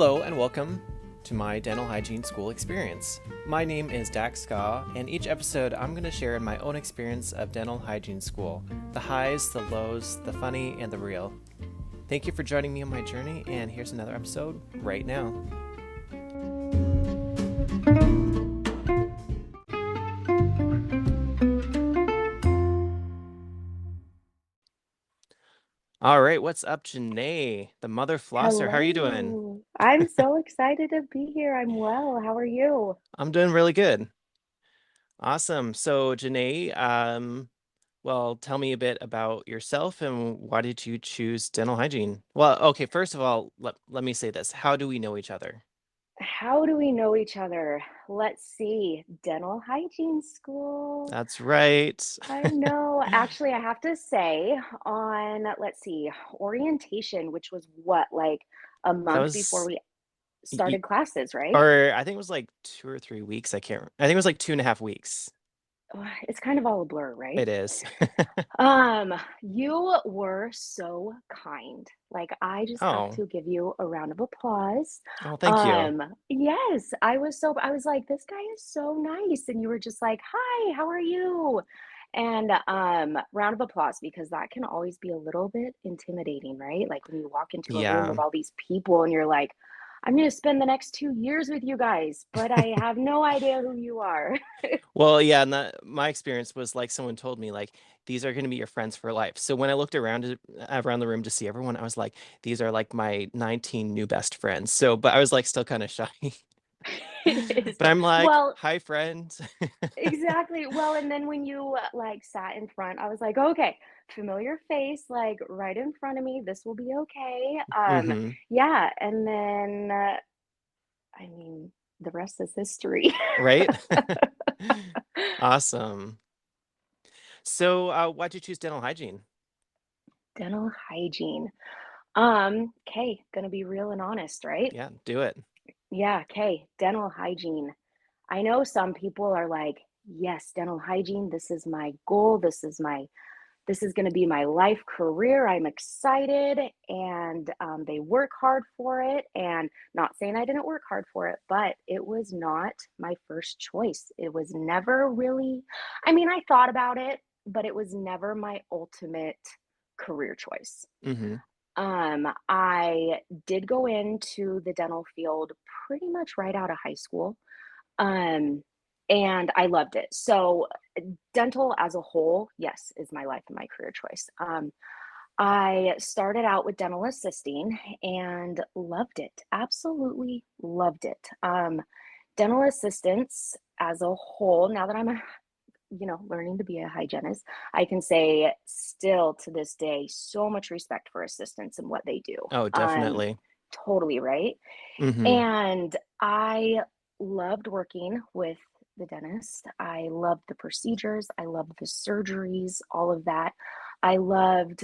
Hello and welcome to my dental hygiene school experience. My name is Dax Ska, and each episode I'm going to share my own experience of dental hygiene school, the highs, the lows, the funny, and the real. Thank you for joining me on my journey, and here's another episode right now. All right, what's up, Janae, the mother flosser? How are you doing? Hello. I'm so excited to be here. I'm well. How are you? I'm doing really good. Awesome. So, Janae, well, tell me a bit about yourself and why did you choose dental hygiene? Well, okay, first of all, let me say this. How do we know each other? How do we know each other? Let's see. Dental hygiene school. That's right. I know. Actually, I have to say, on, let's see, orientation, which was what, like a That month before was, we y- started classes, right? or I think it was like 2 or 3 weeks. I think it was like 2.5 weeks. It's kind of all a blur, right? It is. You were so kind. Like, I just have Oh, to give you a round of applause. oh, thank you. Yes, I was like, this guy is so nice. And you were just like, hi, how are you? And round of applause because that can always be a little bit intimidating, right? Like when you walk into a room Yeah. of all these people and you're like, I'm going to spend the next 2 years with you guys, but I have no idea who you are. Well, yeah, and my experience was like someone told me like these are going to be your friends for life. So when I looked around the room to see everyone, I was like, these are like my 19 new best friends. So, but I was like still kind of shy. It is. But I'm like, Well, hi, friends. exactly. Well, and then when you, like, sat in front, I was like, "Okay, familiar face, like, right in front of me. This will be okay." Hmm. Yeah, and then, I mean, the rest is history. Right? Awesome. So, why'd you choose dental hygiene? Dental hygiene. Okay, gonna be real and honest, right? Yeah, do it. Yeah, okay, dental hygiene. I know some people are like, "Yes, dental hygiene, this is my goal. This is going to be my life career. I'm excited." And they work hard for it. And not saying I didn't work hard for it, but it was not my first choice. It was never really, I mean, I thought about it, but it was never my ultimate career choice. Hmm. I did go into the dental field pretty much right out of high school. Um, and I loved it. So, dental as a whole, yes, is my life and my career choice. I started out with dental assisting and loved it. Absolutely loved it. Dental assistants as a whole, now that I'm learning to be a hygienist, I can say still to this day, so much respect for assistants and what they do. Oh, Um, definitely. Totally right. Hmm. And I loved working with the dentist. I loved the procedures. I loved the surgeries, all of that. I loved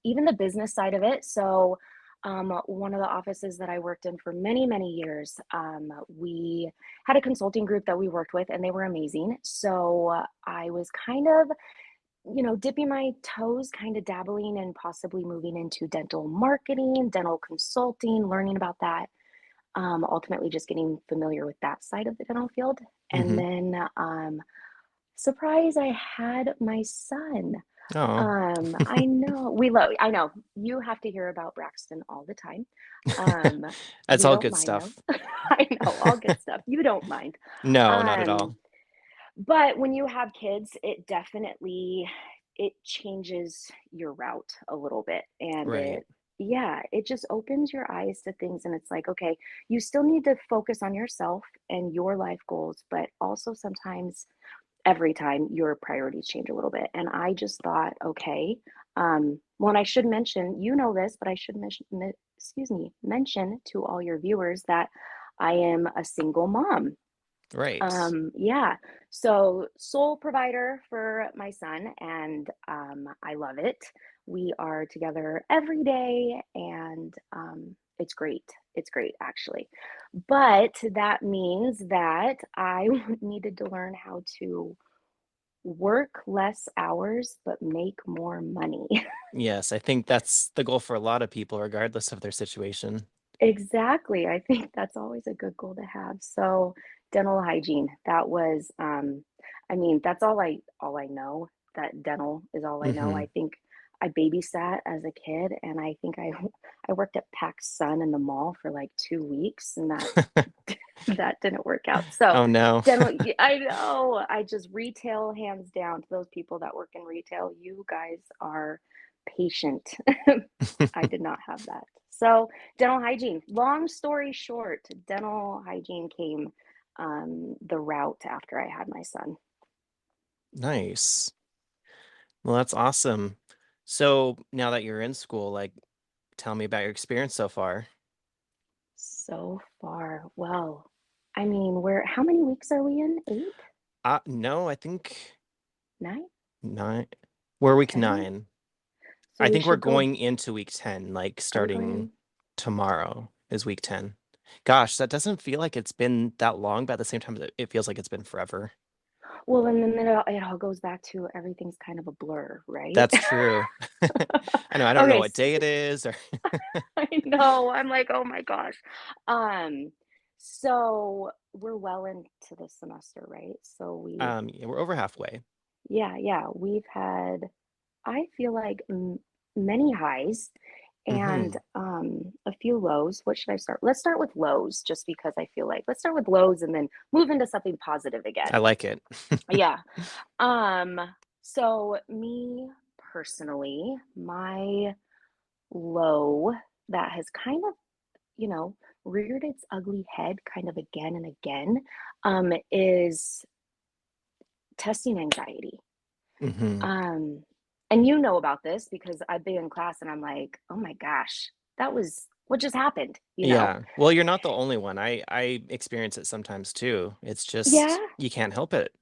even the business side of it. So, one of the offices that I worked in for many, many years, we had a consulting group that we worked with, and they were amazing. So, I was kind of, dipping my toes, kind of dabbling and possibly moving into dental marketing, dental consulting, learning about that, ultimately just getting familiar with that side of the dental field. And Hmm. then, surprise, I had my son. Oh, I know you have to hear about Braxton all the time. Um, that's we all don't good mind though. stuff. I know, all good stuff. You don't mind. No, not at Um, all. but when you have kids, it changes your route a little bit, and Right. it just opens your eyes to things, and it's like, okay, you still need to focus on yourself and your life goals, but also sometimes every time your priorities change a little bit. And I just thought, okay, well, and I should mention, you know this, but I should mention to all your viewers that I am a single mom. Right. Yeah. So sole provider for my son, and I love it. We are together every day, and it's great. It's great, actually. But that means that I needed to learn how to work less hours but make more money. Yes, I think that's the goal for a lot of people, regardless of their situation. Exactly. I think that's always a good goal to have. So, dental hygiene, that was I mean, that's all I know. That dental is all I know. Hmm. I think I babysat as a kid and I think I worked at Pac Sun in the mall for like 2 weeks and that that didn't work out. So, Oh no. I know. I just retail hands down to those people that work in retail. You guys are patient. I did not have that. So, dental hygiene. Long story short, dental hygiene came the route after I had my son. Nice. Well, that's awesome. So now that you're in school, like, tell me about your experience so far. So far, well, I mean, how many weeks are we in? Eight, No, I think nine, nine. We're week 10? nine. So I we think we're should go. going into week 10, like Are we starting going? tomorrow is week 10. Gosh, that doesn't feel like it's been that long, but at the same time, it feels like it's been forever. Well, and then it all goes back to everything's kind of a blur, right? That's true. I know, I don't know Okay, what day it is or I know. I'm like, oh my gosh. Um, so we're well into the semester, right? So yeah, we're over halfway. yeah, we've had, I feel like many highs and Hmm. a few lows. What should I start? Let's start with lows, just because I feel like let's start with lows and then move into something positive I again. like it. Yeah. Um, so me personally, my low that has kind of, you know, reared its ugly head kind of again and again, is testing anxiety. Hmm. Um, and you know about this because I've been in class and I'm like, oh my gosh, that was what just happened, you know? Yeah. Well, you're not the only one. I experience it sometimes too. It's Yeah, just you can't help it.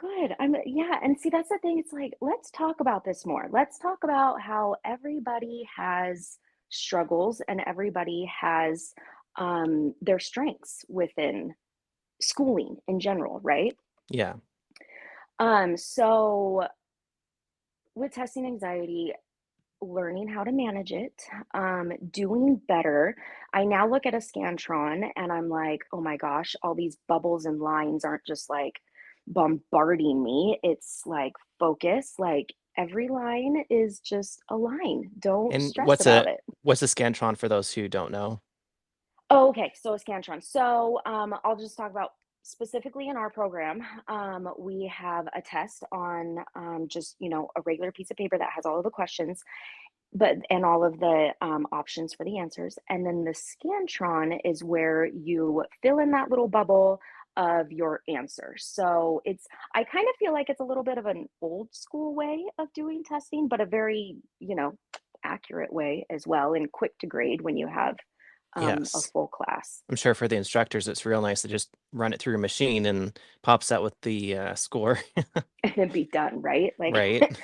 good. Yeah, and see that's the thing. It's like, let's talk about this more. Let's talk about how everybody has struggles and everybody has their strengths within schooling in general, right? Yeah. So with testing anxiety, learning how to manage it, doing better. I now look at a Scantron and I'm like, oh my gosh, all these bubbles and lines aren't just like bombarding me. It's like focus, like every line is just a line. Don't And stress about it. what's a Scantron for those who don't know? Oh, okay. So a Scantron. So I'll just talk about specifically in our program. We have a test on just, a regular piece of paper that has all of the questions but and all of the options for the answers. And then the Scantron is where you fill in that little bubble of your answer. So I kind of feel like it's a little bit of an old school way of doing testing, but a very, accurate way as well and quick to grade when you have a Yes. full class. I'm sure for the instructors, it's real nice to just run it through a machine and pops out with the score. And then be done, right? Like Right.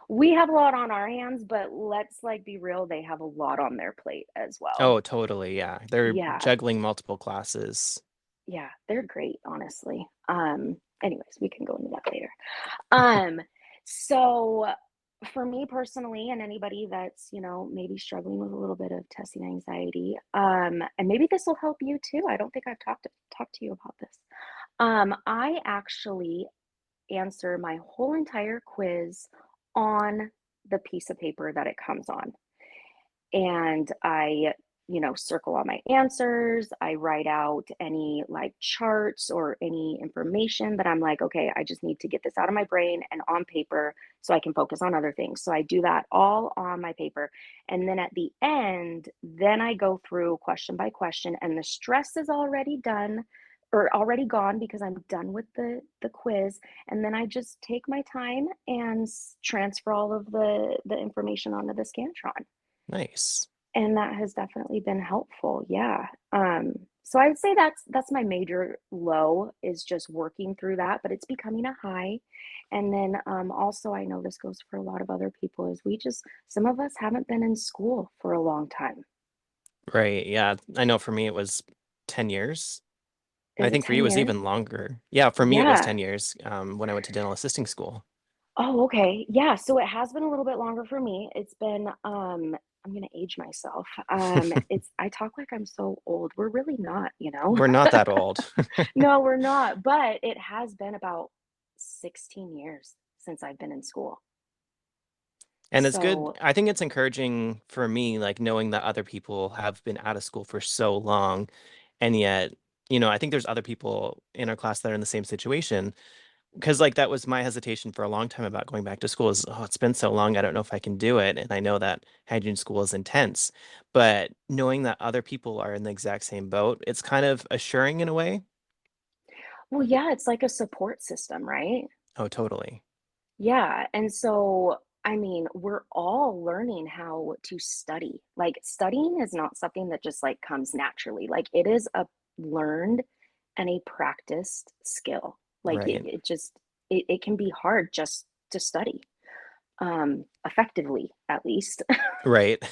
we have a lot on our hands, but let's like be real, they have a lot on their plate as well. Oh, totally. Yeah. They're Yeah, juggling multiple classes. yeah, they're great, honestly. Anyways, we can go into that later. Um, so for me personally, and anybody that's, maybe struggling with a little bit of testing anxiety, and maybe this will help you too. I don't think I've talked to you about this. I actually answer my whole entire quiz on the piece of paper that it comes on. And I, circle all my answers. I write out any like charts or any information that I'm like, okay, I just need to get this out of my brain and on paper so I can focus on other things. So I do that all on my paper. And then at the end, then I go through question by question and the stress is already done or already gone because I'm done with the quiz, and then I just take my time and transfer all of the information onto the Scantron, Nice. and that has definitely been helpful. Yeah. So I would say that's my major low is just working through that, but it's becoming a high. And then also I know this goes for a lot of other people is some of us haven't been in school for a long time. Right. Yeah. I know for me it was 10 years. And I Is it think for 10 you it was years? even longer. Yeah, for me it was Yeah. 10 years when I went to dental assisting school. Oh, okay. Yeah, so it has been a little bit longer for me. It's been I'm gonna age myself. It's I talk like I'm so old. We're really not, you know? We're not that old. No, we're not. But it has been about 16 years since I've been in school. And it's good. So, I think it's encouraging for me, like knowing that other people have been out of school for so long. And yet, I think there's other people in our class that are in the same situation. Because like that was my hesitation for a long time about going back to school is, oh, it's been so long. I don't know if I can do it. And I know that hygiene school is intense. But knowing that other people are in the exact same boat, it's kind of assuring in a way. well, yeah, it's like a support system, right? Oh, totally. Yeah, and so, I mean, we're all learning how to study. Like, studying is not something that just like comes naturally. Like, it is a learned and a practiced skill. Like, Right. it can be hard just to study, effectively, at least. Right.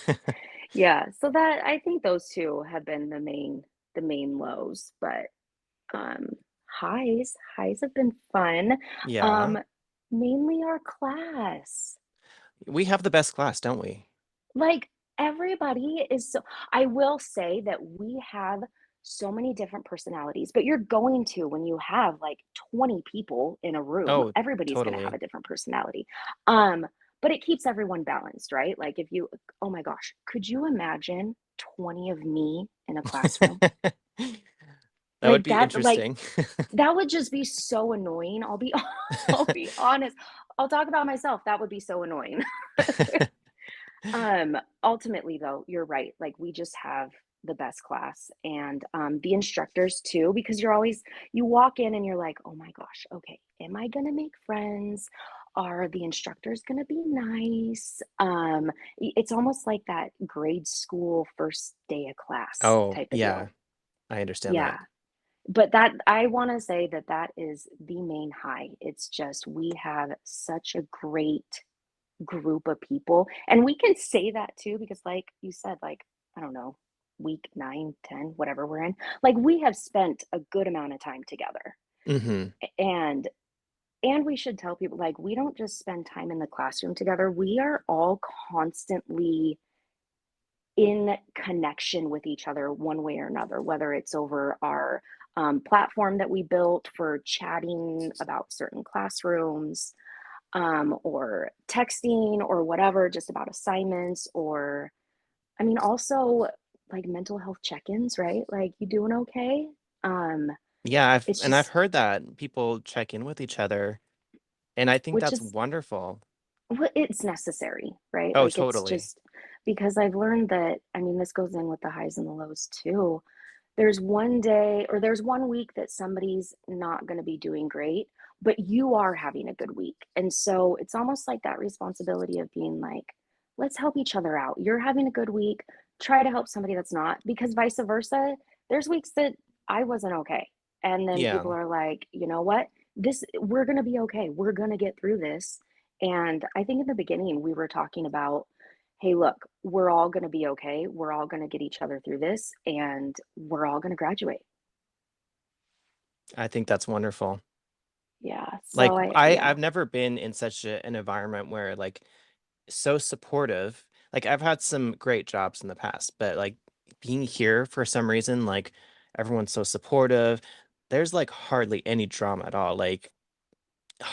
Yeah, so that I think those two have been the main lows, but um highs have been fun. Yeah. Um Mainly our class. We have the best class, don't we? Like everybody is so I will say that we have so many different personalities, but you're going to when you have like 20 people in a room, Oh, everybody's going to have totally. a different personality. Um but it keeps everyone balanced, right? Like if you oh my gosh, could you imagine 20 of me in a classroom? That would be Like interesting. that would just be so annoying. I'll be honest. I'll talk about myself. That would be so annoying. Ultimately though, you're right. Like we just have the best class and the instructors too, because you walk in and you're like, oh my gosh, okay, am I gonna make friends? Are the instructors gonna be nice? It's almost like that grade school first day of class Oh, type of yeah, deal. I understand Yeah. that. But that I want to say that that is the main high. It's just we have such a great group of people. And we can say that too, because like you said, like, I don't know, week 9, 10, whatever we're in, like we have spent a good amount of time together. Hmm. And we should tell people like we don't just spend time in the classroom together. We are all constantly in connection with each other one way or another, whether it's over our platform that we built for chatting about certain classrooms, or texting or whatever, just about assignments, or I mean, also like mental health check ins, right? Like, you doing okay? Um, Yeah, it's I've just, heard that people check in with each other, and I think which that's is wonderful. well, it's necessary, right? Oh, Like, it's totally. just because I've learned that, I mean, this goes in with the highs and the lows too. There's one day or there's one week that somebody's not going to be doing great, but you are having a good week. And so it's almost like that responsibility of being like, let's help each other out. You're having a good week, try to help somebody that's not, because vice versa, there's weeks that I wasn't okay. And then Yeah, people are like, you know what? We're going to be okay. We're going to get through this. And I think in the beginning, we were talking about, hey, look, we're all going to be okay. We're all going to get each other through this and we're all going to graduate. I think that's wonderful. Yeah. Like Yeah, I've never been in such an environment where like so supportive. Like I've had some great jobs in the past, but like being here for some reason, like everyone's so supportive. There's like hardly any drama at all. Like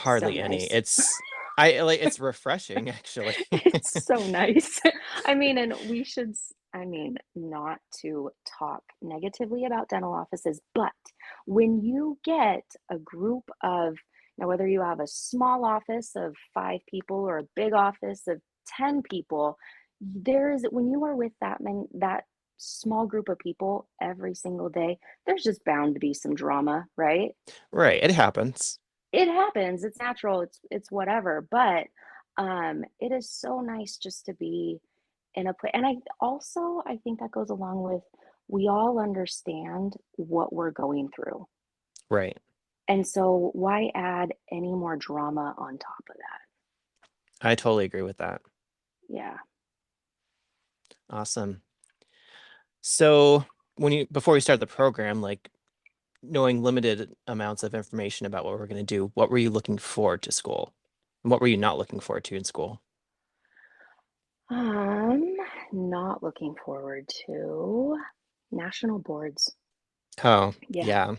so hardly any. nice. It's refreshing actually. It's so nice. I mean, and I mean, not to talk negatively about dental offices, but when you get a group of, now whether you have a small office of 5 people or a big office of 10 people, when you are with that small group of people every single day, there's just bound to be some drama, right? Right, it happens. It happens. It's natural. It's whatever. But it is so nice just to be in a place. And I think that goes along with we all understand what we're going through. Right. And so why add any more drama on top of that? I totally agree with that. Yeah. Awesome. So before we start the program, like knowing limited amounts of information about what we're going to do, what were you looking forward to school? And what were you not looking forward to in school? Um, not looking forward to national boards. Oh, Yeah, yeah.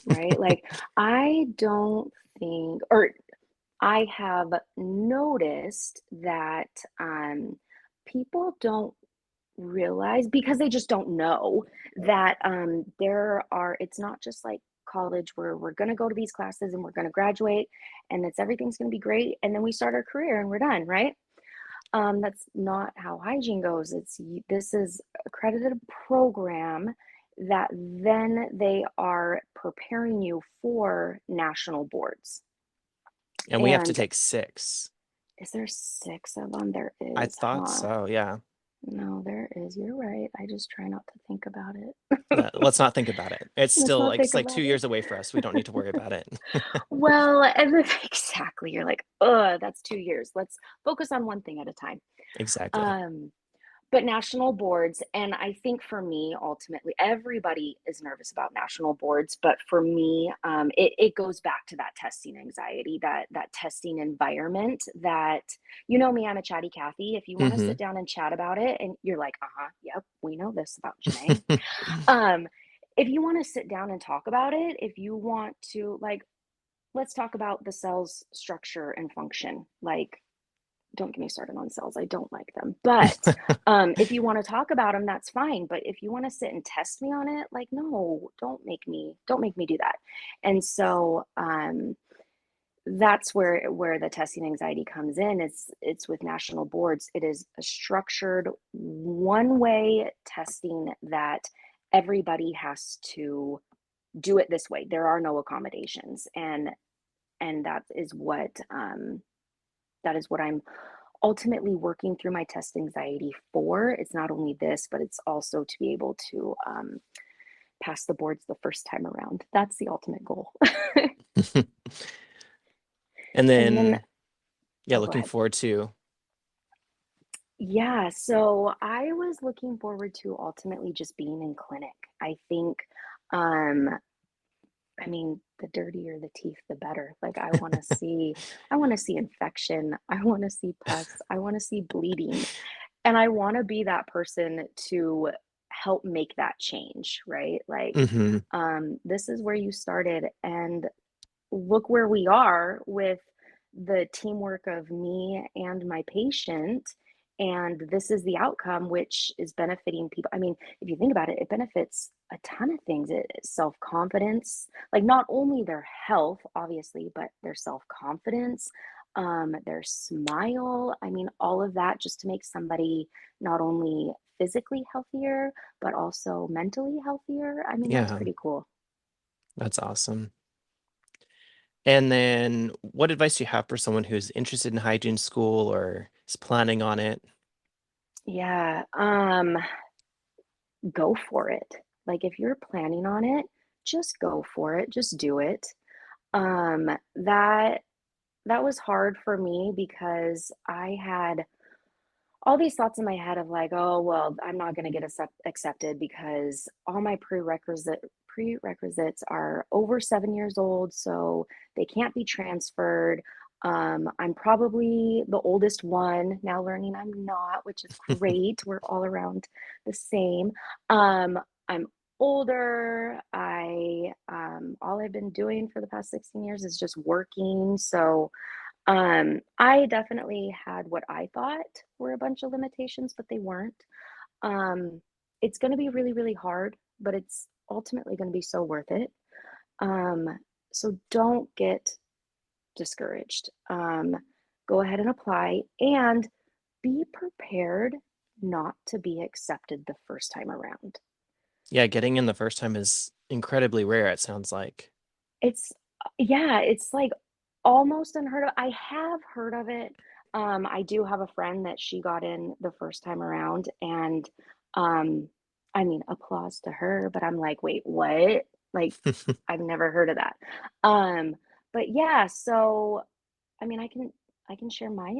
right. Like, I don't think, or I have noticed that people don't realize because they just don't know that it's not just like college where we're going to go to these classes and we're going to graduate and it's everything's going to be great and then we start our career and we're done, right? That's not how hygiene goes. This is accredited program that then they are preparing you for national boards. And we have to And take 6. is there 6 of them? There I is, thought huh? so, yeah. No, there is. You're right. I just try not to think about it. Let's not think about it. It's Let's still not like think it's like 2 about it. years away for us. We don't need to worry about it. Well, and then exactly, you're like, that's 2 years. Let's focus on one thing at a time. Exactly. Um, but national boards, and I think for me, ultimately, everybody is nervous about national boards. But for me, it goes back to that testing anxiety, that testing environment. That you know me, I'm a chatty Cathy. If you want to Mm-hmm. sit down and chat about it, and you're like, yep, we know this about Janae. Um, if you want to sit down and talk about it, if you want to like, let's talk about the cell's structure and function. Like, don't get me started on cells. I don't like them. But if you want to talk about them, that's fine. But if you want to sit and test me on it, like, no, don't make me do that. And so that's where the testing anxiety comes in. It's with national boards. It is a structured one way testing that everybody has to do it this way. There are no accommodations, and that is what I'm ultimately working through my test anxiety for. It's not only this, but it's also to be able to pass the boards the first time around. That's the ultimate goal. And And then, then, yeah, oh, go looking ahead. forward to. Yeah, so I was looking forward to ultimately just being in clinic. I think, um, I mean, the dirtier the teeth, the better. Like I want to see infection. I want to see pus. I want to see bleeding. And I want to be that person to help make that change, right? Like, Hmm. this is where you started, and look where we are with the teamwork of me and my patient. And this is the outcome, which is benefiting people. I mean, if you think about it, it benefits a ton of things. Self confidence, like not only their health, obviously, but their self confidence, their smile. I mean, all of that just to make somebody not only physically healthier, but also mentally healthier. I mean, that's Yeah, pretty cool. that's awesome. And then what advice do you have for someone who's interested in hygiene school or is planning on it? Yeah. Go for it. Like if you're planning on it, just go for it. Just do it. Um, that that was hard for me because I had all these thoughts in my head of like, oh well, I'm not going to get accepted because all my prerequisites are over 7 years old, so they can't be transferred. I'm probably the oldest one now, learning I'm not, which is great. We're all around the same. I'm older. I all I've been doing for the past 16 years is just working. So I definitely had what I thought were a bunch of limitations, but they weren't. Um, it's going to be really, really hard, but it's ultimately going to be so worth it. Um, so don't get discouraged. Go ahead and apply and be prepared not to be accepted the first time around. Yeah, getting in the first time is incredibly rare, it sounds like. It's yeah, it's like almost unheard of. I have heard of it. I do have a friend that she got in the first time around, and um, I mean, applause to her, but I'm like, wait, what? Like, I've never heard of that. Um, but yeah, so I mean, I can share my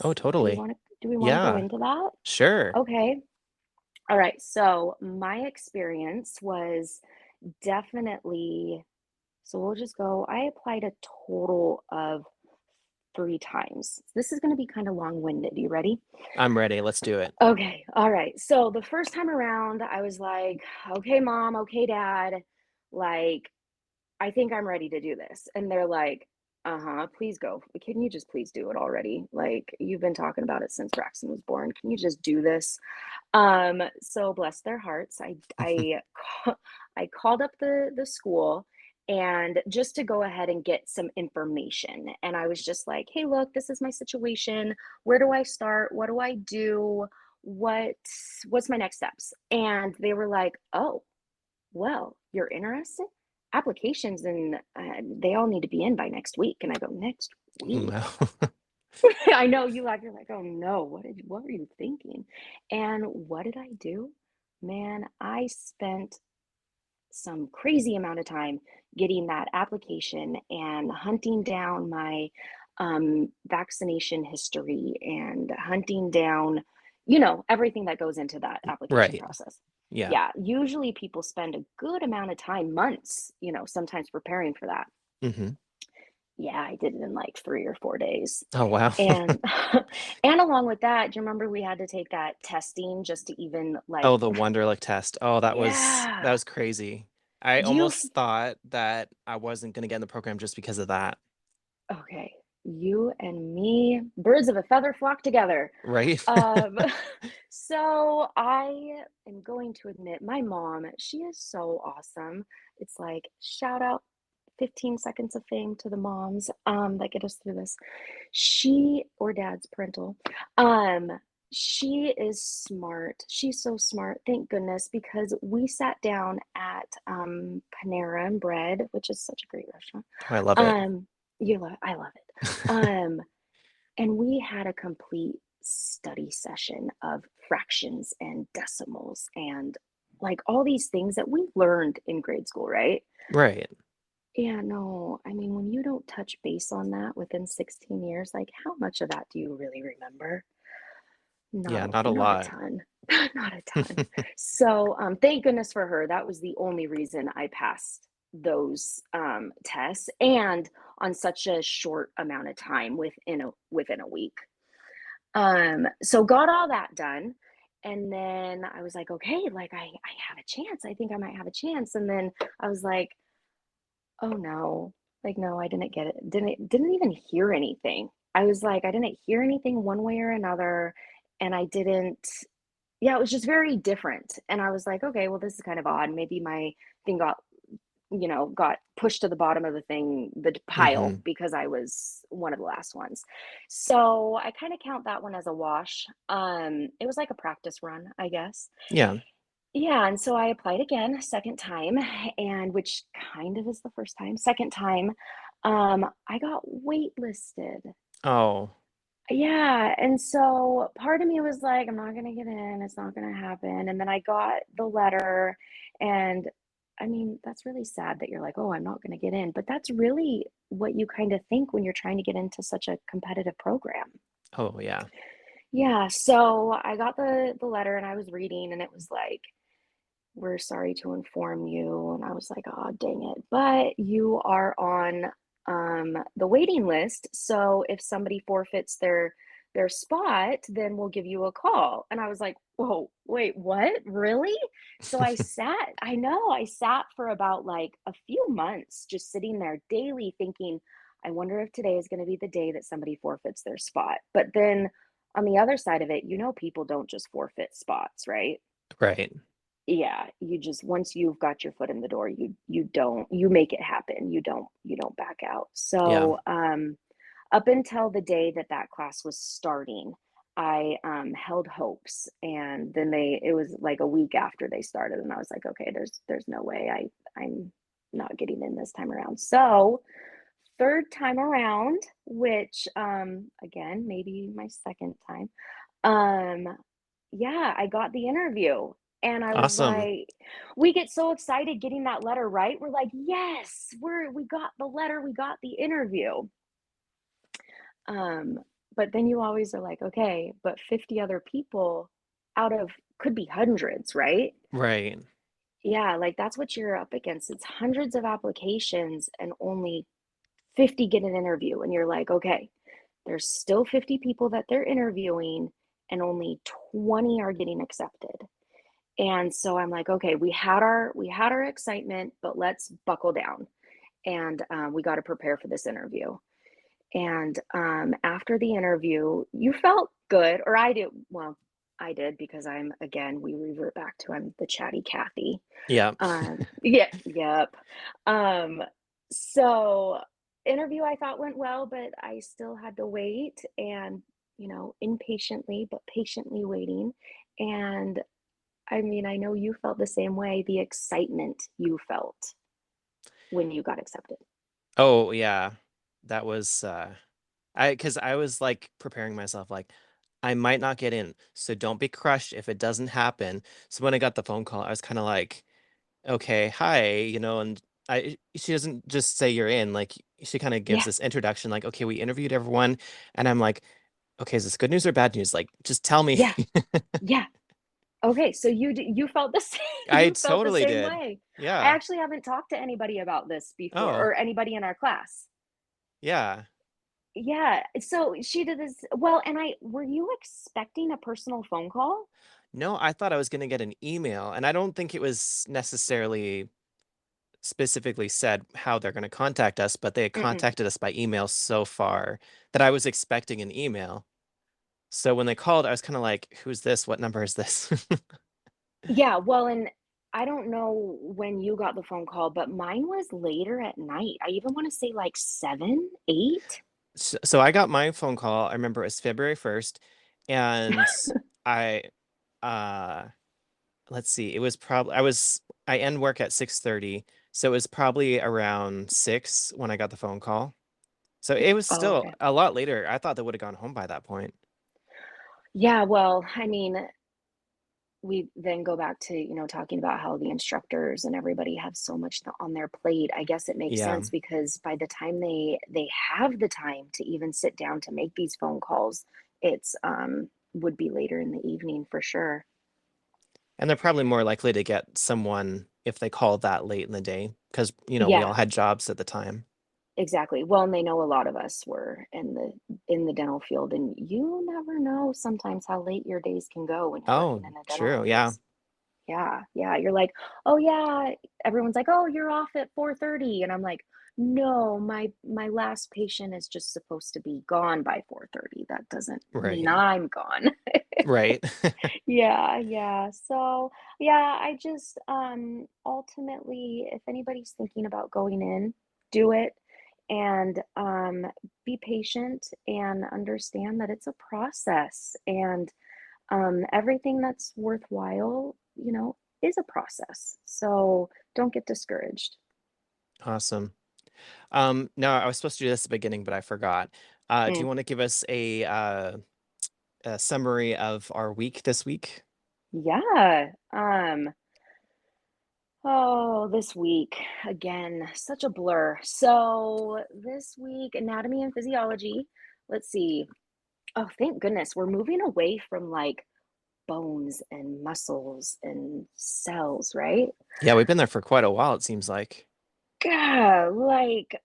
Oh, experience. Do we totally. want to do we want to go Yeah, into that? sure. Okay. All right. So my experience was definitely so we'll just go. I applied a total of three times. This is going to be kind of long-winded. You ready? I'm ready. Let's do it. Okay. All right. So the first time around, I was like, okay, mom, okay, dad, like, I think I'm ready to do this. And they're like, uh-huh, please go. Can you just please do it already? Like, you've been talking about it since Braxton was born. Can you just do this? So bless their hearts. I called up the school and just to go ahead and get some information. And I was just like, hey, look, this is my situation. Where do I start? What do I do? What what's my next steps? And they were like, oh, well, you're interested? Applications and they all need to be in by next week. And I go, next week? No. I know you like, you're like, oh no, what were you thinking? And what did I do? Man, I spent some crazy amount of time getting that application and hunting down my vaccination history and hunting down, everything that goes into that application Right. process. Yeah. Yeah, usually people spend a good amount of time, months, sometimes preparing for that. Hmm. Yeah, I did it in like 3 or 4 days. Oh, wow. And and along with that, do you remember we had to take that testing just to even like, Oh, the Wonderlic test. Oh, that yeah. was crazy. I Do you almost thought that I wasn't gonna get in the program just because of that. Okay, you and me, birds of a feather flock together. Right? Um, so I am going to admit my mom, she is so awesome. It's like shout out 15 seconds of fame to the moms that get us through this. She or dad's parental. Um, she is smart. She's so smart. Thank goodness, because we sat down at Panera and Bread, which is such a great restaurant. Oh, I love it. Um, I love it. Um, and we had a complete study session of fractions and decimals and like all these things that we learned in grade school, right? Right. Yeah, no, I mean, when you don't touch base on that within 16 years, like how much of that do you really remember? Yeah, Not not a not a lot. ton. Not a ton. So, thank goodness for her. That was the only reason I passed those tests and on such a short amount of time within a week. So got all that done. And then I was like, okay, like I have a chance. I think I might have a chance. And then I was like, oh no, like no, I didn't get it. Didn't even hear anything. I was like, I didn't hear anything one way or another. And I didn't, yeah, it was just very different. And I was like, okay, well, this is kind of odd. Maybe my thing got pushed to the bottom of the pile Hmm. because I was one of the last ones. So I kind of count that one as a wash. It was like a practice run, I guess. Yeah. Yeah, and so I applied again, second time, and which kind of is the first time. Second time, I got waitlisted. Oh, Yeah, and so part of me was like, I'm not gonna get in, it's not gonna happen. And then I got the letter, and I mean, that's really sad that you're like, oh, I'm not gonna get in, but that's really what you kind of think when you're trying to get into such a competitive program. oh yeah. Yeah, so I got the letter and I was reading, and it was like, we're sorry to inform you. And I was like, oh, dang it. But you are on the waiting list. So if somebody forfeits their spot, then we'll give you a call. And I was like, whoa, wait, what? Really? So I sat for about like a few months just sitting there daily thinking, I wonder if today is going to be the day that somebody forfeits their spot. But then on the other side of it, people don't just forfeit spots, right? Right. Yeah, you just once you've got your foot in the door, you make it happen. You don't back out. Yeah. So up until the day that that class was starting, I held hopes, and then it was like a week after they started, and I was like, okay, there's no way I'm not getting in this time around. So third time around, which again maybe my second time, um yeah, I got the interview. And I was Awesome. like, we get so excited getting that letter, right? We're like, yes, we got the letter, we got the interview. Um, but then you always are like, okay, but 50 other people out of could be hundreds, right? Right. Yeah, like that's what you're up against. It's hundreds of applications and only 50 get an interview. And you're like, okay, There's still 50 people that they're interviewing, and only 20 are getting accepted. And so I'm like, okay, we had our excitement, but let's buckle down, and we got to prepare for this interview. And after the interview, you felt good, or I did. Well, I did because we revert back to I'm the chatty Kathy. Yeah. Yeah, yep. Um, so interview I thought went well, but I still had to wait and, impatiently, but patiently waiting. And I mean, I know you felt the same way, the excitement you felt when you got accepted. Oh, yeah. That was because I was like preparing myself like I might not get in, so don't be crushed if it doesn't happen. So when I got the phone call, I was kind of like, okay, hi, and she doesn't just say you're in, like she kind of gives Yeah, this introduction, like, okay, we interviewed everyone, and I'm like, okay, is this good news or bad news? Like, just tell me. yeah, yeah. Okay, so you felt the same, I you felt the totally same did. way. I Yeah. actually haven't talked to anybody about this before, Oh, or anybody in our class. yeah. Yeah, so she did this well, and I were you expecting a personal phone call? No, I thought I was gonna get an email, and I don't think it was necessarily specifically said how they're gonna contact us, but they had Mm-mm. contacted us by email so far that I was expecting an email. So when they called, I was kind of like, who's this? What number is this? Yeah, well, and I don't know when you got the phone call, but mine was later at night. I even want to say like 7, 8. So I got my phone call. I remember it was February 1st, and I uh let's see, it was probably I end work at 6:30, so it was probably around 6 when I got the phone call. So it was Oh, still okay. a lot later. I thought they would have gone home by that point. Yeah, well, I mean, we then go back to, talking about how the instructors and everybody have so much on their plate. I guess it makes Yeah. sense because by the time they have the time to even sit down to make these phone calls, it's would be later in the evening for sure. And they're probably more likely to get someone if they call that late in the day because, we all Yeah, had jobs at the time. exactly. Well, and they know a lot of us were in the dental field, and you never know sometimes how late your days can go when you're working Oh, in a dental true. Yeah. office. Yeah, yeah. You're like, oh yeah. Everyone's like, oh, you're off at 4:30, and I'm like, no, my last patient is just supposed to be gone by 4:30. That doesn't mean Right. I'm gone. Right. Yeah, yeah. So yeah, I just ultimately, if anybody's thinking about going in, do it, and be patient and understand that it's a process, and everything that's worthwhile, is a process. So don't get discouraged. Awesome. No, I was supposed to do this at the beginning, but I forgot. Do you Mm, want to give us a summary of our week this week? yeah. Oh, this week, again, such a blur. So this week, anatomy and physiology. Let's see. Oh, thank goodness. We're moving away from like bones and muscles and cells, right? Yeah, we've been there for quite a while, it seems like. God, like,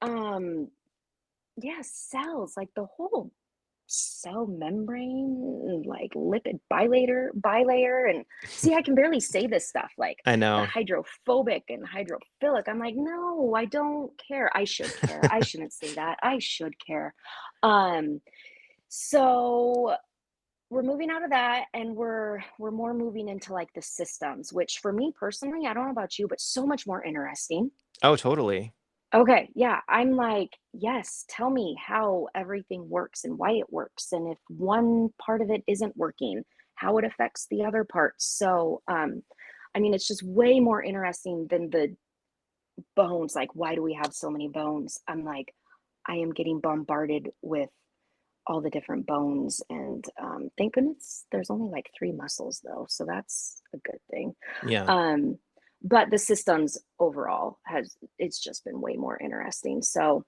yeah, cells, like the whole cell membrane, like lipid bilayer, and see, I can barely say this stuff, like I the know. hydrophobic and hydrophilic. I'm like, no, I don't care. I should care. I shouldn't say that. I should care. Um, so we're moving out of that, and we're more moving into like the systems, which for me personally, I don't know about you, but so much more interesting. Oh, totally. Okay, yeah, I'm like, yes, tell me how everything works and why it works, and if one part of it isn't working, how it affects the other parts. So, I mean, it's just way more interesting than the bones. Like, why do we have so many bones? I'm like, I am getting bombarded with all the different bones, and thank goodness there's only like 3 muscles though, so that's a good thing. Yeah. Um, but the systems overall has it's just been way more interesting. So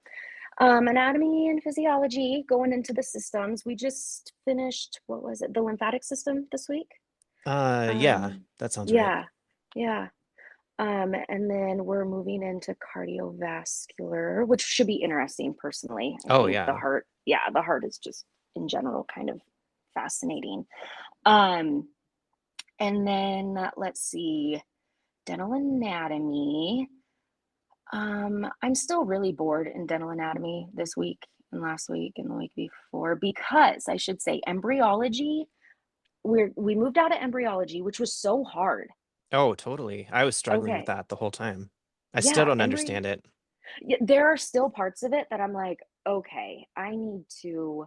anatomy and physiology going into the systems. We just finished, what was it, the lymphatic system this week. Yeah, Um, that sounds right. yeah, yeah. And then we're moving into cardiovascular, which should be interesting personally. I Oh, think the yeah. heart. yeah, the heart is just in general kind of fascinating. Um, and then let's see, dental anatomy. I'm still really bored in dental anatomy this week and last week and the week before because I should say embryology. We moved out of embryology, which was so hard. Oh, totally. I was struggling with Okay. that the whole time. I still Yeah, don't embryo. understand it. Yeah, there are still parts of it that I'm like, okay, I need to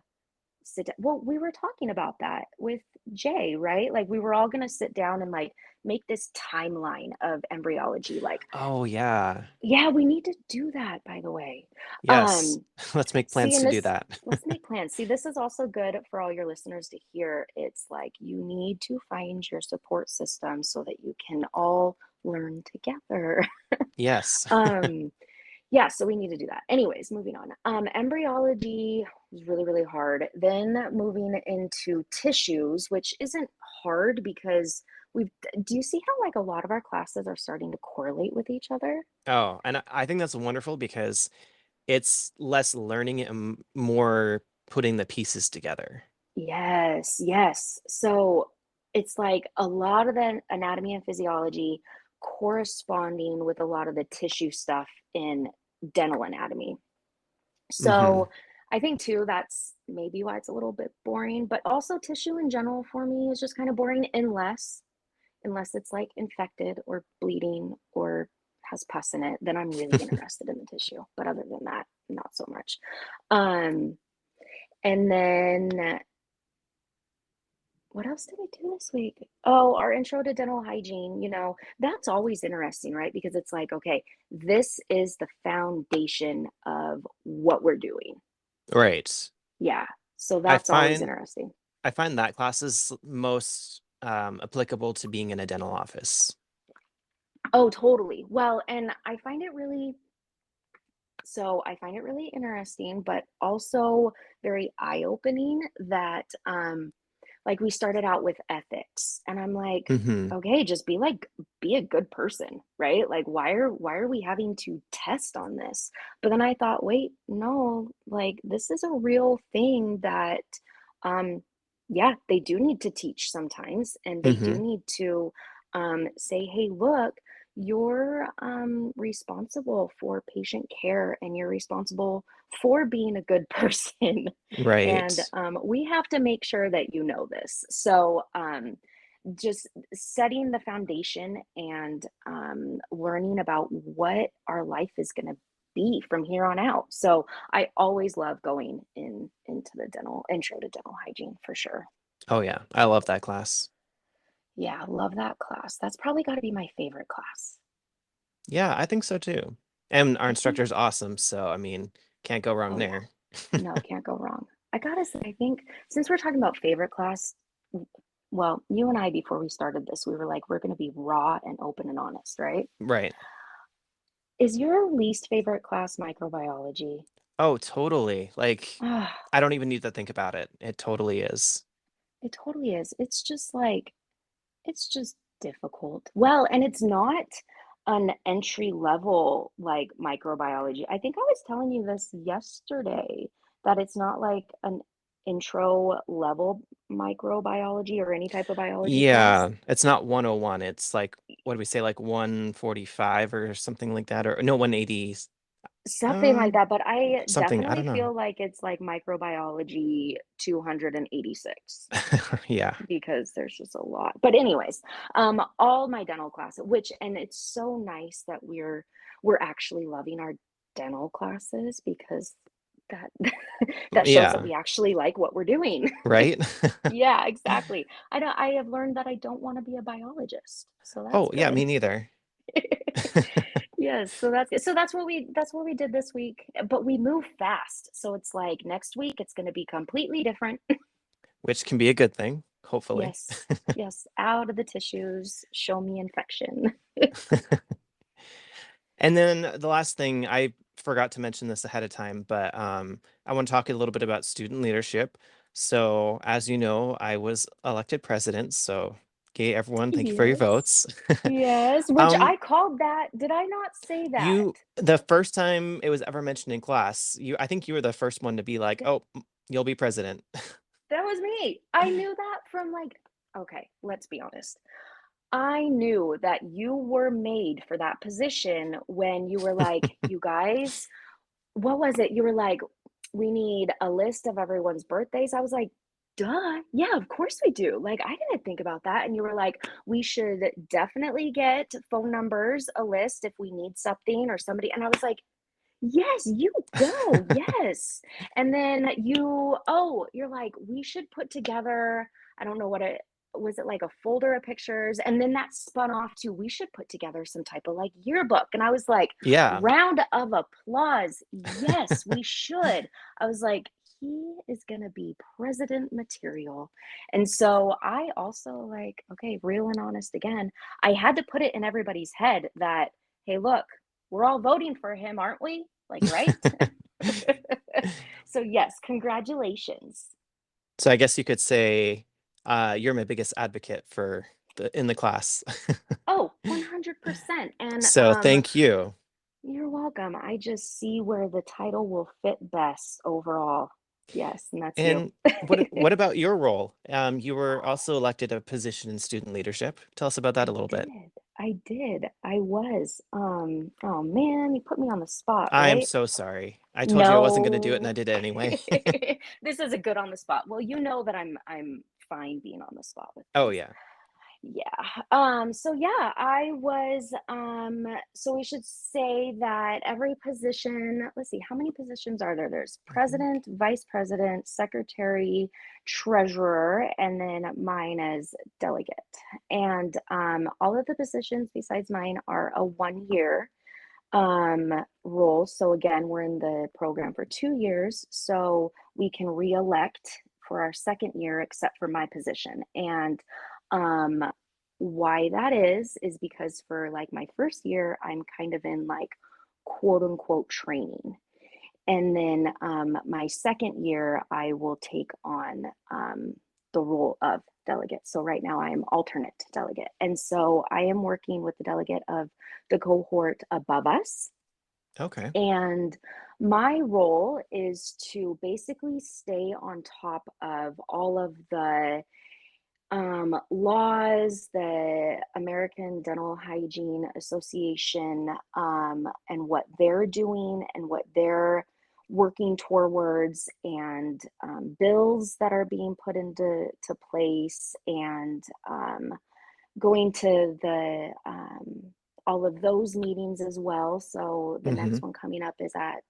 sit down. Well, we were talking about that with Jay, right? Like we were all gonna sit down and like make this timeline of embryology. Like, Oh, yeah. yeah, we need to do that, by the way. Yes. Um, Let's make See, plans and to do this, that. let's make plans. See, this is also good for all your listeners to hear. It's like you need to find your support system so that you can all learn together. Yes. Um, yeah, so we need to do that. Anyways, moving on. Embryology was really, really hard. Then moving into tissues, which isn't hard because we've, do you see how like a lot of our classes are starting to correlate with each other? Oh, and I think that's wonderful because it's less learning and more putting the pieces together. Yes, yes. So it's like a lot of the anatomy and physiology corresponding with a lot of the tissue stuff in dental anatomy. Hmm. So I think too that's maybe why it's a little bit boring, but also tissue in general for me is just kind of boring unless it's like infected or bleeding or has pus in it, then I'm really interested in the tissue. But other than that, not so much. Um, and then what else did we do this week? Oh, our intro to dental hygiene. That's always interesting, right? Because it's like, okay, this is the foundation of what we're doing. Right. Yeah. So I that's always find interesting. I find that class is most applicable to being in a dental office. Oh, totally. Well, and I find it really interesting, but also very eye-opening that like we started out with ethics and I'm like, Hmm. okay, just be a good person, right? Like why are we having to test on this? But then I thought, wait, no, like this is a real thing that um yeah, they do need to teach sometimes and they do Hmm. need to say, hey, look, you're responsible for patient care and you're responsible for being a good person. And Right. we have to make sure that you know this. So, just setting the foundation and learning about what our life is going to be from here on out. So, I always love going into the dental intro to dental hygiene for sure. Oh yeah. I love that class. Yeah, love that class. That's probably got to be my favorite class. Yeah, I think so too. And our I think, instructor is awesome, so I mean, can't go wrong oh yeah, there. no, can't go wrong. I gotta say, I think since we're talking about favorite class, well, you and I, before we started this, we were like, we're going to be raw and open and honest, right? Right. Is your least favorite class microbiology? Oh, totally. Like, Ah, I don't even need to think about it. It totally is. it totally is. It's just difficult. Well, and it's not an entry level like microbiology. I think I was telling you this yesterday that it's not like an intro level microbiology or any type of biology class. Yeah, it's not 101. It's like, what do we say, like 145 or something like that? Or no, 180. Something like Um, that, but I something, I definitely don't know. feel like it's like microbiology 286 Yeah. because there's just a lot. But anyways, all my dental classes, which and it's so nice that we're actually loving our dental classes because that that shows that Yeah, we actually like what we're doing. right? Yeah, exactly. I have learned that I don't want to be a biologist. So that's Oh, yeah, good. me neither. Yes, so that's good. So that's what we did this week, but we move fast. So it's like next week it's going to be completely different. Which can be a good thing, hopefully. Yes. Yes, out of the tissues, show me infection. And then the last thing, I forgot to mention this ahead of time, but I want to talk a little bit about student leadership. So, as you know, I was elected president, so Okay, everyone, thank you for your Yes. votes. Yes, which Um, I called that. Did I not say that? the first time it was ever mentioned in class, I think you were the first one to be like, Th- "Oh, you'll be president." That was me. I knew that from like, okay, let's be honest. I knew that you were made for that position when you were like, you guys, what was it? You were like, we need a list of everyone's birthdays. I was like, duh. Yeah, of course we do. Like, I didn't think about that. And you were like, we should definitely get phone numbers, a list if we need something or somebody. And I was like, yes, you go. Yes. And then you're like, we should put together, I don't know what it was, it like a folder of pictures. And then that spun off to, we should put together some type of like yearbook. And I was like, Yeah. round of applause. Yes, we should. I was like, he is going to be president material. And so I also like, okay, real and honest again, I had to put it in everybody's head that, hey, look, we're all voting for him, aren't we? Like, right? So, yes, congratulations. So I guess you could say you're my biggest advocate for in the class. Oh, 100%. And So thank you. you're welcome. I just see where the title will fit best overall. Yes, and that's you. And what about your role? You were also elected a position in student leadership. Tell us about that I a little bit. did. I did. I was. Oh man, you put me on the spot, I'm right? so sorry. I told you I wasn't going to do it and I No. did it anyway. This is a good on the spot. Well, you know that I'm fine being on the spot with Oh things. yeah. Yeah. So yeah, I was so we should say that every position, let's see, how many positions are there? There's I think. president, vice president, secretary, treasurer, and then mine as delegate. And all of the positions besides mine are a 1 year role. So again, we're in the program for 2 years, so we can re-elect for our second year, except for my position. And um, why that is because for like my first year, I'm kind of in like quote unquote training. And then my second year, I will take on the role of delegate. So right now I am alternate delegate. And so I am working with the delegate of the cohort above us. Okay. And my role is to basically stay on top of all of the laws, the American Dental Hygiene Association, and what they're doing and what they're working towards, and bills that are being put into place, and going to the all of those meetings as well. So the Hmm. next one coming up is at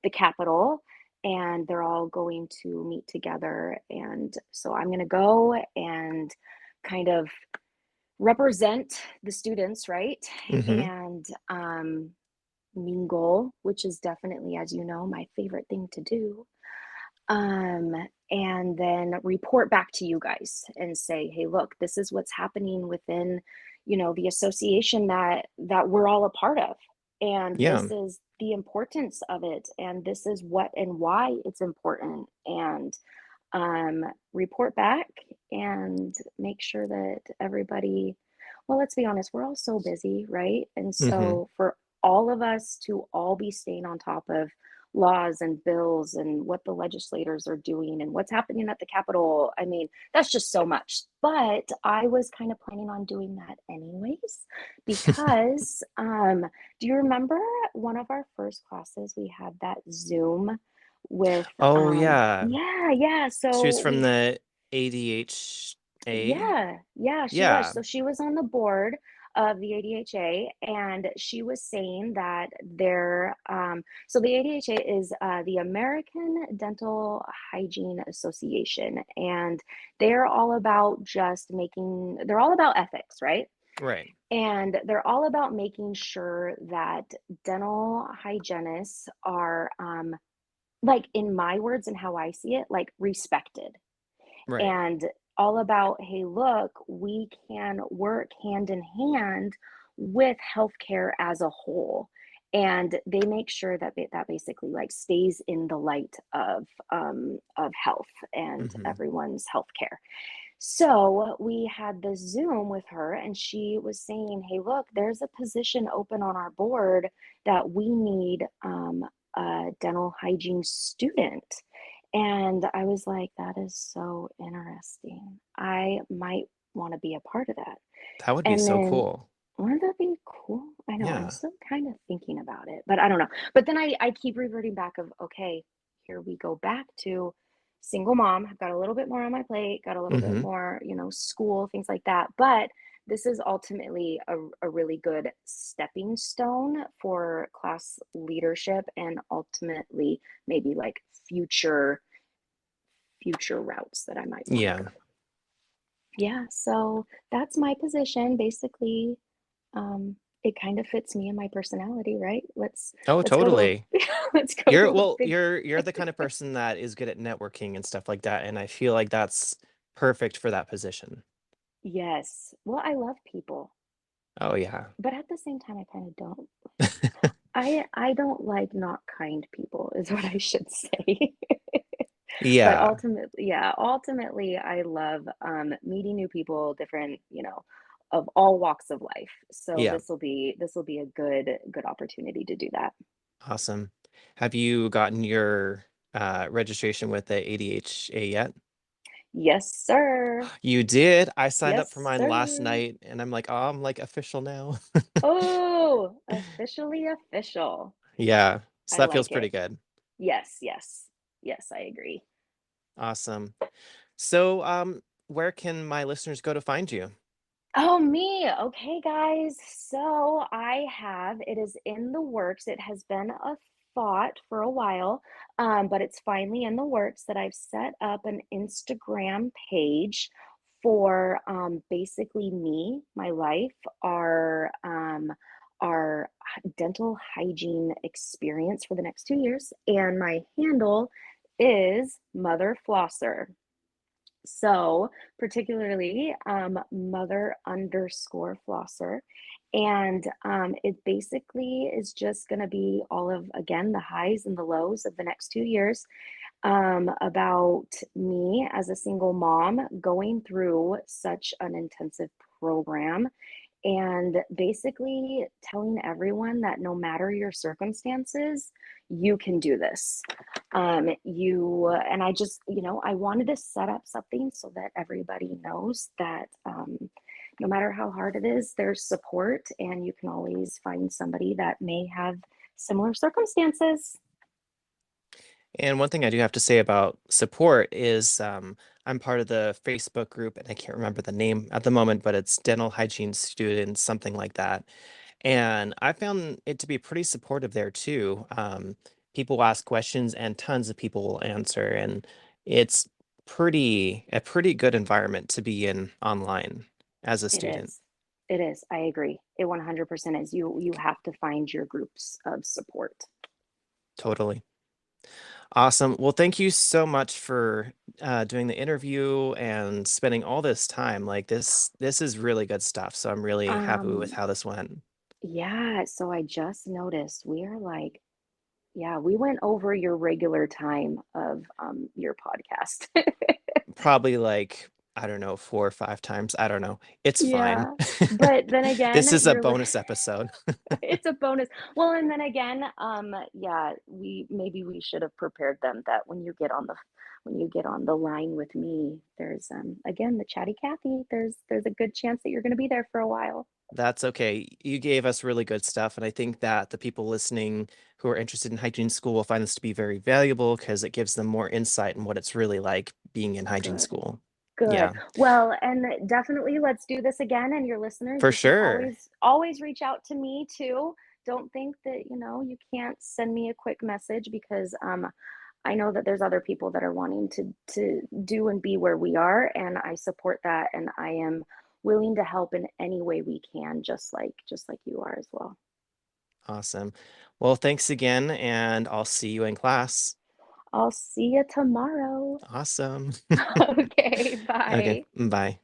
the Capitol, and they're all going to meet together. And so I'm going to go and kind of represent the students, right? Hmm. And mingle, which is definitely, as you know, my favorite thing to do. Um, and then report back to you guys and say, hey, look, this is what's happening within, the association that we're all a part of. And Yeah. this is the importance of it. And this is what and why it's important. And report back and make sure that everybody, well, let's be honest, we're all so busy, right? And Hmm. so for all of us to all be staying on top of laws and bills and what the legislators are doing and what's happening at the Capitol, I mean, that's just so much. But I was kind of planning on doing that anyways, because do you remember one of our first classes we had that Zoom with Oh yeah. yeah, She was so from we the ADHA. yeah, she was. Yeah. So she was on the board of the ADHA, and she was saying that so the ADHA is the American Dental Hygiene Association, and they're all about they're all about ethics, right? Right. And they're all about making sure that dental hygienists are, like in my words and how I see it, like respected, Right. and all about, hey, look, we can work hand in hand with healthcare as a whole. And they make sure that that basically like stays in the light of health and Hmm. everyone's healthcare. So we had the Zoom with her, and she was saying, "Hey, look, there's a position open on our board that we need a dental hygiene student." And I was like, "That is so interesting. I might want to be a part of that." That would be And so then, cool. wouldn't that be cool? I know, I'm Yeah. still kind of thinking about it, but I don't know. But then I keep reverting back of, okay, here we go back to single mom. I've got a little bit more on my plate, got a little bit Mm-hmm. more, school, things like that. But this is ultimately a really good stepping stone for class leadership and ultimately maybe like future routes that I might want to Yeah. go. Yeah, so that's my position. Basically, it kind of fits me and my personality, right? Oh, Let's go to a totally. let's go to You're a well, big you're the kind of person that is good at networking and stuff like that, and I feel like that's perfect for that position. yes. Well, I love people, Oh yeah. but at the same time, I kind of don't. I don't like not kind people, is what I should say. But Yeah. ultimately, yeah, ultimately, I love meeting new people, different, of all walks of life. So Yeah. this will be a good opportunity to do that. Awesome. Have you gotten your registration with the ADHA yet? Yes, sir. You did. I signed up for Yes, mine last sir. night and I'm like, oh, I'm like official now. Oh, officially official. Yeah. So I that feels like pretty it. good. Yes, yes. Yes, I agree. Awesome. So, where can my listeners go to find you? Oh, me. Okay, guys. So it is in the works. It has been a thought for a while, but it's finally in the works that I've set up an Instagram page for basically me, my life, our dental hygiene experience for the next 2 years. And my handle is Mother Flosser. So, particularly mother underscore flosser. And it basically is just going to be all of, again, the highs and the lows of the next 2 years, about me as a single mom going through such an intensive program and basically telling everyone that no matter your circumstances, you can do this. And I just, I wanted to set up something so that everybody knows that no matter how hard it is, there's support, and you can always find somebody that may have similar circumstances. And one thing I do have to say about support is I'm part of the Facebook group, and I can't remember the name at the moment, but it's Dental Hygiene Students, something like that. And I found it to be pretty supportive there too. People ask questions, and tons of people will answer, and it's a pretty good environment to be in online as a It student. is. It is. I agree. It 100% is. You have to find your groups of support. Totally. Awesome. Well, thank you so much for doing the interview and spending all this time. Like this is really good stuff. So I'm really happy with Um, how this went. yeah, so I just noticed we are like, yeah, we went over your regular time of your podcast. Probably like, I don't know, 4 or 5 times. I don't know. It's fine. Yeah. But then again, This is a you're bonus episode. it's a bonus. Well, and then again, yeah, we should have prepared them that when you get on the line with me, there's again the chatty Cathy. There's a good chance that you're going to be there for a while. That's okay. You gave us really good stuff, and I think that the people listening who are interested in hygiene school will find this to be very valuable because it gives them more insight in what it's really like being in hygiene Good. school. Good. Yeah, Well, and definitely let's do this again. And your listeners, for you can sure. always reach out to me too. Don't think that, you can't send me a quick message because I know that there's other people that are wanting to do and be where we are, and I support that, and I am willing to help in any way we can, just like you are as well. Awesome. Well, thanks again, and I'll see you in class. I'll see you tomorrow. Awesome. Okay, Okay, bye. bye.